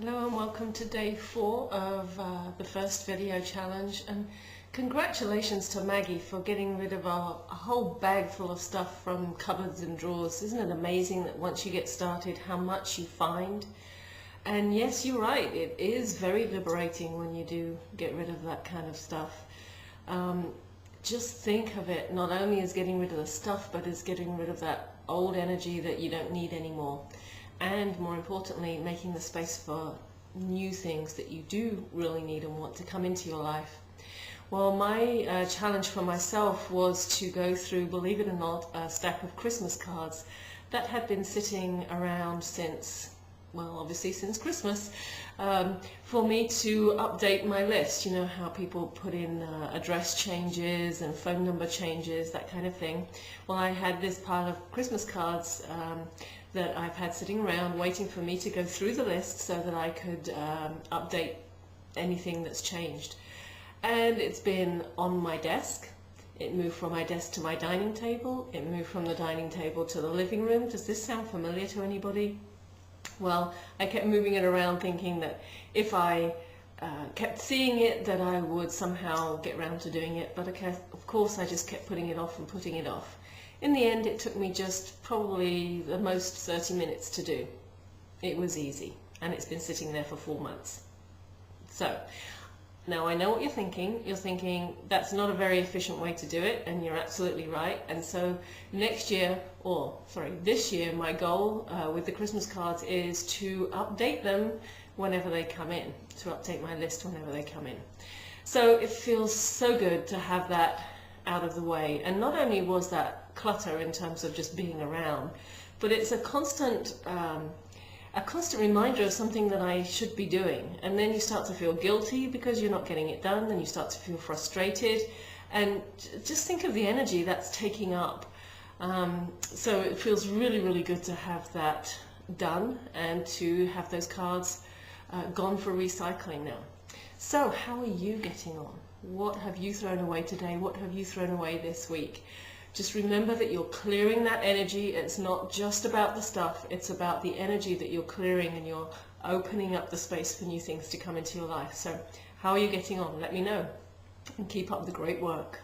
Hello and welcome to day 4 of the first video challenge, and congratulations to Maggie for getting rid of a whole bag full of stuff from cupboards and drawers. Isn't it amazing that once you get started how much you find? And yes, you're right, it is very liberating when you do get rid of that kind of stuff. Just think of it not only as getting rid of the stuff, but as getting rid of that old energy that you don't need anymore. And more importantly, making the space for new things that you do really need and want to come into your life. Well, my challenge for myself was to go through, believe it or not, a stack of Christmas cards that had been sitting around since, well, obviously since Christmas, for me to update my list. You know how people put in address changes and phone number changes, that kind of thing. Well, I had this pile of Christmas cards that I've had sitting around waiting for me to go through the list so that I could update anything that's changed. And it's been on my desk. It moved from my desk to my dining table. It moved from the dining table to the living room. Does this sound familiar to anybody? Well, I kept moving it around thinking that if I kept seeing it that I would somehow get round to doing it, but of course I just kept putting it off and putting it off. In the end, it took me just probably the most 30 minutes to do. It was easy, and it's been sitting there for 4 months. So, now I know what you're thinking. You're thinking, that's not a very efficient way to do it, and you're absolutely right. And so this year, my goal with the Christmas cards is to update them whenever they come in, to update my list whenever they come in. So it feels so good to have that out of the way. And not only was that clutter in terms of just being around, but it's a constant reminder of something that I should be doing. And then you start to feel guilty because you're not getting it done, and you start to feel frustrated, and just think of the energy that's taking up. So it feels really, really good to have that done and to have those cards gone for recycling now. So how are you getting on? What have you thrown away today? What have you thrown away this week? Just remember that you're clearing that energy. It's not just about the stuff, it's about the energy that you're clearing, and you're opening up the space for new things to come into your life. So how are you getting on? Let me know, and keep up the great work.